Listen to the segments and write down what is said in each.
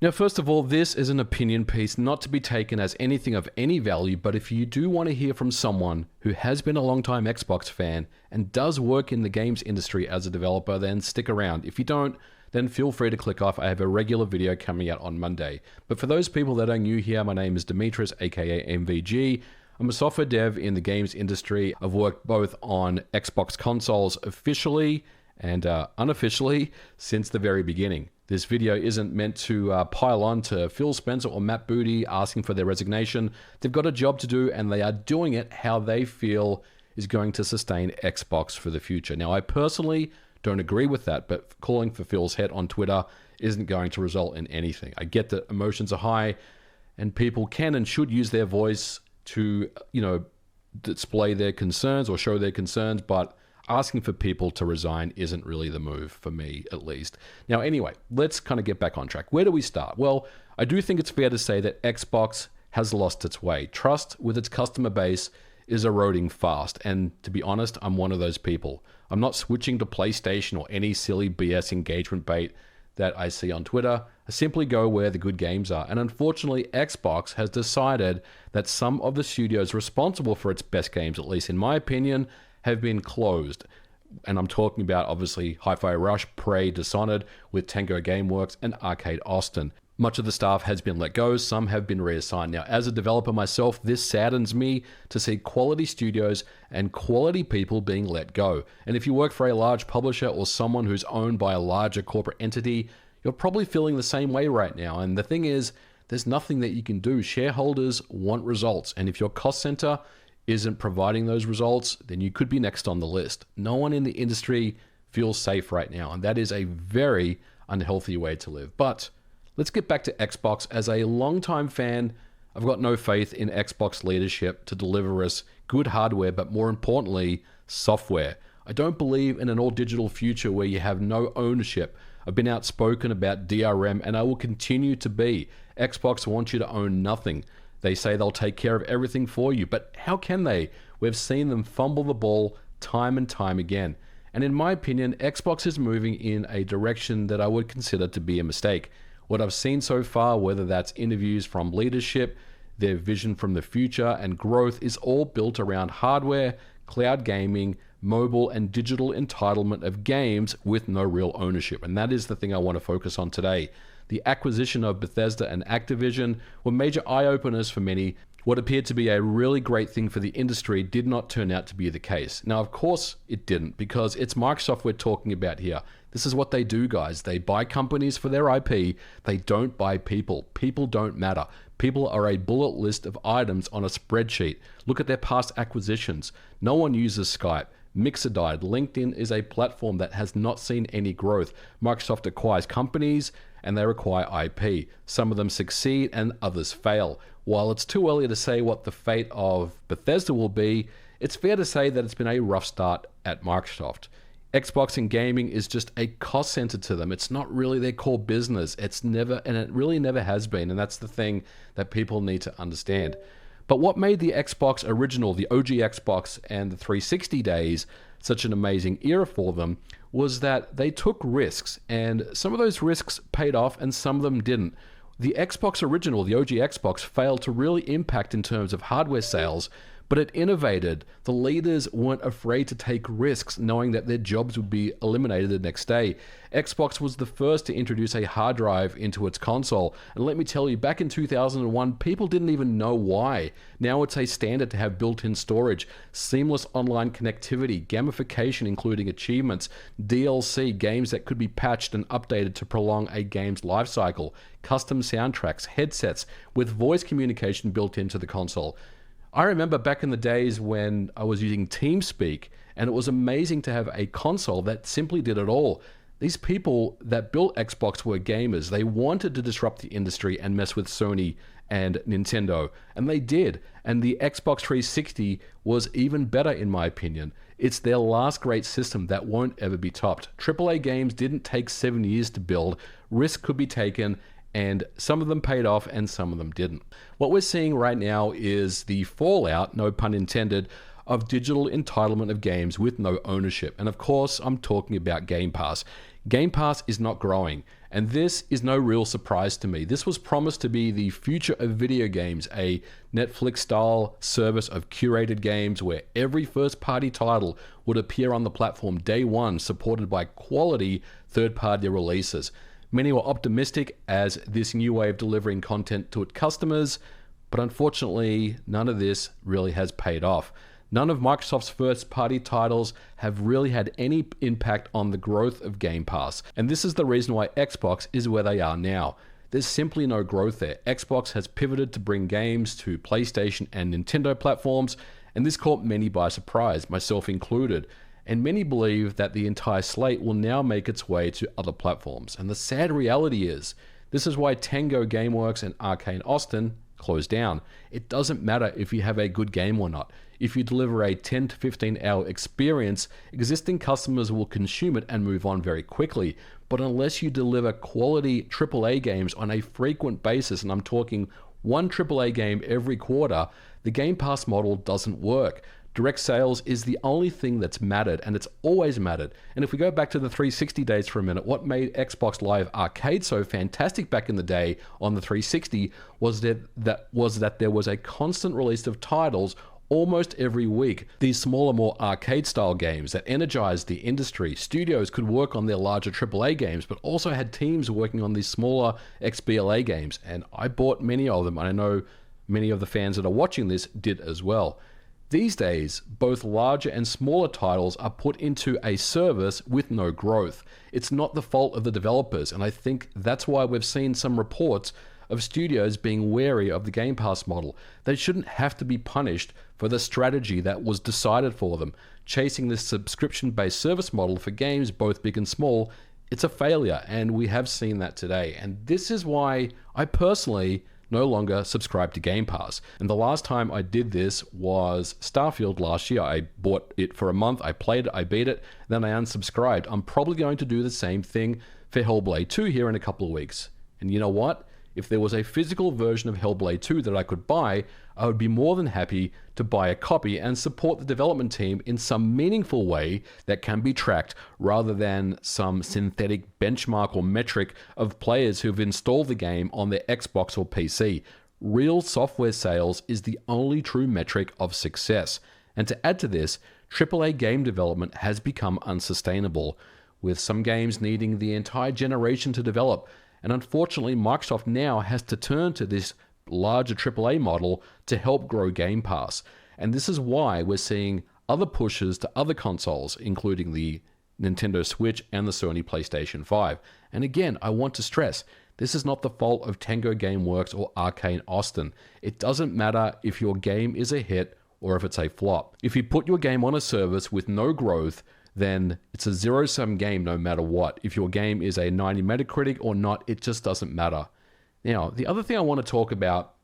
Now, first of all, this is an opinion piece not to be taken as anything of any value, but if you do want to hear from someone who has been a long-time Xbox fan and does work in the games industry as a developer, then stick around. If you don't, then feel free to click off. I have a regular video coming out on Monday. But for those people that are new here, my name is Demetrius, aka MVG. I'm a software dev in the games industry. I've worked both on Xbox consoles officially and unofficially since the very beginning. This video isn't meant to pile on to Phil Spencer or Matt Booty asking for their resignation. They've got a job to do and they are doing it how they feel is going to sustain Xbox for the future. Now, I personally don't agree with that, but calling for Phil's head on Twitter isn't going to result in anything. I get that emotions are high and people can and should use their voice to, display their concerns or show their concerns, but asking for people to resign isn't really the move for me, at least. Now, anyway, let's kind of get back on track. Where do we start? Well, I do think it's fair to say that Xbox has lost its way. Trust with its customer base is eroding fast. And to be honest, I'm one of those people. I'm not switching to PlayStation or any silly BS engagement bait that I see on Twitter. I simply go where the good games are. And unfortunately, Xbox has decided that some of the studios responsible for its best games, at least in my opinion, have been closed. And I'm talking about, obviously, Hi-Fi Rush, Prey, Dishonored, with Tango Gameworks, and Arcade Austin. Much of the staff has been let go, some have been reassigned. Now, as a developer myself, this saddens me to see quality studios and quality people being let go. And if you work for a large publisher or someone who's owned by a larger corporate entity, you're probably feeling the same way right now. And the thing is, there's nothing that you can do. Shareholders want results. And if your cost center isn't providing those results, then you could be next on the list. No one in the industry feels safe right now, and that is a very unhealthy way to live. But let's get back to Xbox. As a longtime fan, I've got no faith in Xbox leadership to deliver us good hardware, but more importantly, software. I don't believe in an all-digital future where you have no ownership. I've been outspoken about DRM, and I will continue to be. Xbox wants you to own nothing. They say they'll take care of everything for you, but how can they? We've seen them fumble the ball time and time again. And in my opinion, Xbox is moving in a direction that I would consider to be a mistake. What I've seen so far, whether that's interviews from leadership, their vision from the future and growth, is all built around hardware, cloud gaming, mobile and digital entitlement of games with no real ownership. And that is the thing I want to focus on today. The acquisition of Bethesda and Activision were major eye-openers for many. What appeared to be a really great thing for the industry did not turn out to be the case. Now, of course, it didn't, because it's Microsoft we're talking about here. This is what they do, guys. They buy companies for their IP. They don't buy people. People don't matter. People are a bullet list of items on a spreadsheet. Look at their past acquisitions. No one uses Skype. Mixer died. LinkedIn is a platform that has not seen any growth. Microsoft acquires companies and they acquire IP. Some of them succeed and others fail. While it's too early to say what the fate of Bethesda will be, it's fair to say that it's been a rough start at Microsoft. Xbox and gaming is just a cost center to them. It's not really their core business. It's never, and it really never has been. And that's the thing that people need to understand. But what made the Xbox original, the OG Xbox and the 360 days, such an amazing era for them was that they took risks, and some of those risks paid off and some of them didn't. The Xbox original, the OG Xbox, failed to really impact in terms of hardware sales, but it innovated. The leaders weren't afraid to take risks, knowing that their jobs would be eliminated the next day. Xbox was the first to introduce a hard drive into its console. And let me tell you, back in 2001, people didn't even know why. Now it's a standard to have built-in storage, seamless online connectivity, gamification including achievements, DLC, games that could be patched and updated to prolong a game's lifecycle, custom soundtracks, headsets with voice communication built into the console. I remember back in the days when I was using TeamSpeak, and it was amazing to have a console that simply did it all. These people that built Xbox were gamers. They wanted to disrupt the industry and mess with Sony and Nintendo, and they did. And the Xbox 360 was even better in my opinion. It's their last great system that won't ever be topped. AAA games didn't take 7 years to build. Risk could be taken, and some of them paid off and some of them didn't. What we're seeing right now is the fallout, no pun intended, of digital entitlement of games with no ownership. And of course, I'm talking about Game Pass. Game Pass is not growing, And this is no real surprise to me. This was promised to be the future of video games, a Netflix-style service of curated games where every first-party title would appear on the platform day one, supported by quality third-party releases. Many were optimistic as this new way of delivering content to its customers, but unfortunately, none of this really has paid off. None of Microsoft's first-party titles have really had any impact on the growth of Game Pass, and this is the reason why Xbox is where they are now. There's simply no growth there. Xbox has pivoted to bring games to PlayStation and Nintendo platforms, and this caught many by surprise, myself included. And many believe that the entire slate will now make its way to other platforms. And the sad reality is, this is why Tango Gameworks and Arcane Austin closed down. It doesn't matter if you have a good game or not. If you deliver a 10 to 15 hour experience, existing customers will consume it and move on very quickly. But unless you deliver quality AAA games on a frequent basis, and I'm talking one AAA game every quarter, the Game Pass model doesn't work. Direct sales is the only thing that's mattered, and it's always mattered. And if we go back to the 360 days for a minute, what made Xbox Live Arcade so fantastic back in the day on the 360 was that there was a constant release of titles almost every week. These smaller, more arcade-style games that energized the industry. Studios could work on their larger AAA games, but also had teams working on these smaller XBLA games, and I bought many of them, and I know many of the fans that are watching this did as well. These days, both larger and smaller titles are put into a service with no growth. It's not the fault of the developers, and I think that's why we've seen some reports of studios being wary of the Game Pass model. They shouldn't have to be punished for the strategy that was decided for them. Chasing this subscription-based service model for games both big and small, it's a failure, and we have seen that today. And this is why I personally no longer subscribe to Game Pass. And the last time I did this was Starfield last year. I bought it for a month, I played it, I beat it, then I unsubscribed. I'm probably going to do the same thing for Hellblade 2 here in a couple of weeks. And you know what? If there was a physical version of Hellblade 2 that I could buy, I would be more than happy to buy a copy and support the development team in some meaningful way that can be tracked rather than some synthetic benchmark or metric of players who've installed the game on their Xbox or PC. Real software sales is the only true metric of success. And to add to this, AAA game development has become unsustainable, with some games needing the entire generation to develop. And unfortunately, Microsoft now has to turn to this larger AAA model to help grow Game Pass. And this is why we're seeing other pushes to other consoles, including the Nintendo Switch and the Sony PlayStation 5. And again, I want to stress, this is not the fault of Tango Gameworks or Arcane Austin. It doesn't matter if your game is a hit or if it's a flop. If you put your game on a service with no growth, then it's a zero-sum game no matter what. If your game is a 90 Metacritic or not, it just doesn't matter. Now, the other thing I want to talk about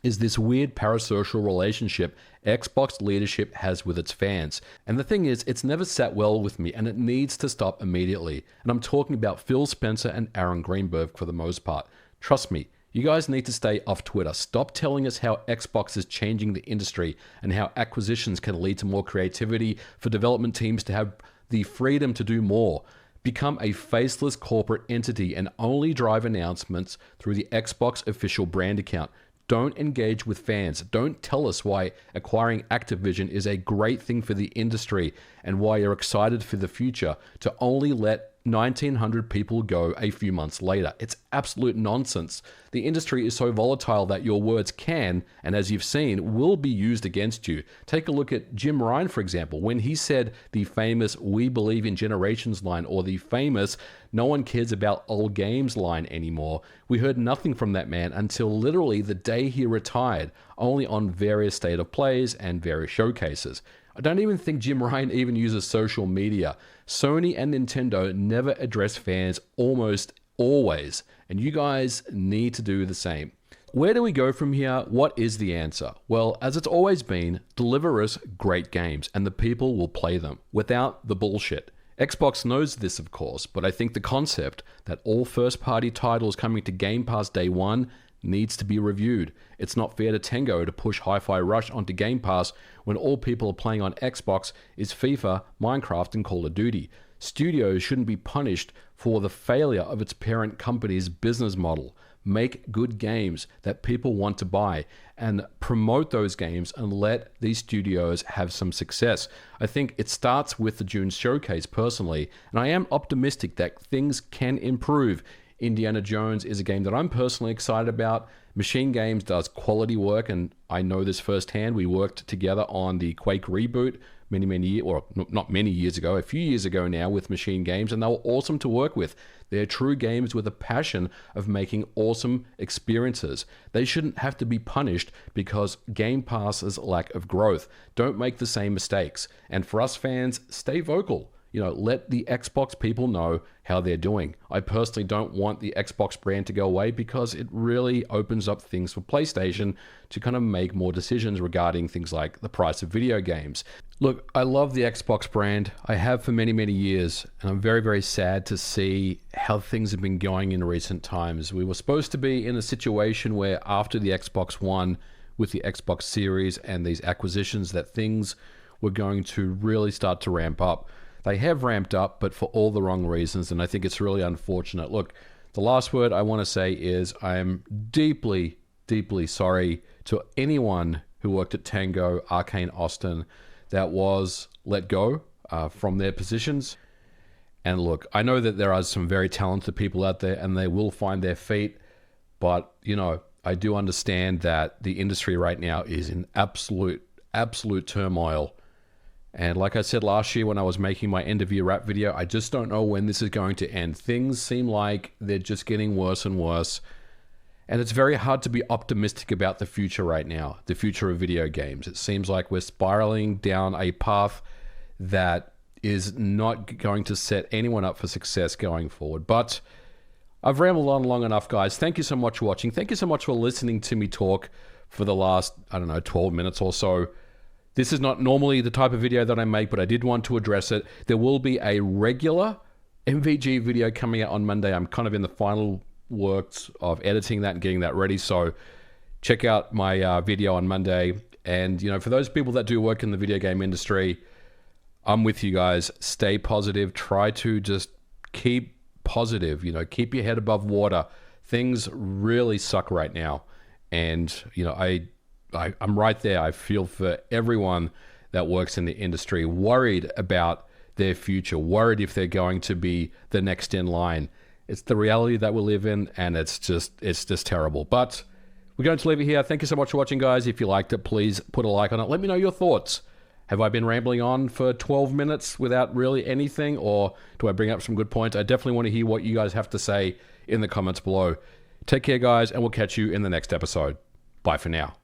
is this weird parasocial relationship Xbox leadership has with its fans. And the thing is, it's never sat well with me, and it needs to stop immediately. And I'm talking about Phil Spencer and Aaron Greenberg for the most part. Trust me, you guys need to stay off Twitter. Stop telling us how Xbox is changing the industry and how acquisitions can lead to more creativity for development teams to have the freedom to do more. Become a faceless corporate entity and only drive announcements through the Xbox official brand account. Don't engage with fans. Don't tell us why acquiring Activision is a great thing for the industry and why you're excited for the future to only let 1,900 people go a few months later. It's absolute nonsense. The industry is so volatile that your words can, and as you've seen, will be used against you. Take a look at Jim Ryan, for example, when he said the famous "We believe in generations" line, or the famous "No one cares about old games" line anymore. We heard nothing from that man until literally the day he retired, only on various state of plays and various showcases. I don't even think Jim Ryan even uses social media. Sony and Nintendo never address fans almost always, and you guys need to do the same. Where do we go from here? What is the answer? Well, as it's always been, deliver us great games, and the people will play them without the bullshit. Xbox knows this, of course, but I think the concept that all first-party titles coming to Game Pass day one needs to be reviewed. It's not fair to Tango to push Hi-Fi Rush onto Game Pass when all people are playing on Xbox is FIFA, Minecraft, and Call of Duty. studios shouldn't be punished for the failure of its parent company's business model. Make good games that people want to buy and promote those games and let these studios have some success. I think it starts with the June showcase personally, and I am optimistic that things can improve. Indiana Jones is a game that I'm personally excited about. Machine Games does quality work, and I know this firsthand. We worked together on the Quake reboot many years, or not many years ago, a few years ago now with Machine Games, and they were awesome to work with. They're true games with a passion of making awesome experiences. They shouldn't have to be punished because Game Pass's lack of growth. Don't make the same mistakes. And for us fans, stay vocal. Let the Xbox people know how they're doing. I personally don't want the Xbox brand to go away because it really opens up things for PlayStation to kind of make more decisions regarding things like the price of video games. Look, I love the Xbox brand. I have for many years, and I'm very sad to see how things have been going in recent times. We were supposed to be in a situation where after the Xbox One, with the Xbox Series and these acquisitions, that things were going to really start to ramp up. They have ramped up, but for all the wrong reasons, and I think it's really unfortunate. Look, the last word I want to say is I am deeply sorry to anyone who worked at Tango, Arcane Austin, that was let go from their positions. And look, I know that there are some very talented people out there and they will find their feet, but I do understand that the industry right now is in absolute turmoil. And like I said last year when I was making my end of year wrap video, I just don't know when this is going to end. Things seem like they're just getting worse and worse. And it's very hard to be optimistic about the future right now, the future of video games. It seems like we're spiraling down a path that is not going to set anyone up for success going forward. But I've rambled on long enough, guys. Thank you so much for watching. Thank you so much for listening to me talk for the last, 12 minutes or so. This is not normally the type of video that I make, but I did want to address it. There will be a regular MVG video coming out on Monday. I'm kind of in the final works of editing that and getting that ready. So check out my video on Monday. And, for those people that do work in the video game industry, I'm with you guys. Stay positive. Try to just keep positive, keep your head above water. Things really suck right now. And, I'm right there. I feel for everyone that works in the industry, worried about their future, worried if they're going to be the next in line. It's the reality that we live in, and it's just terrible. But we're going to leave it here. Thank you so much for watching, guys. If you liked it, please put a like on it. Let me know your thoughts. Have I been rambling on for 12 minutes without really anything, or do I bring up some good points? I definitely want to hear what you guys have to say in the comments below. Take care, guys, and we'll catch you in the next episode. Bye for now.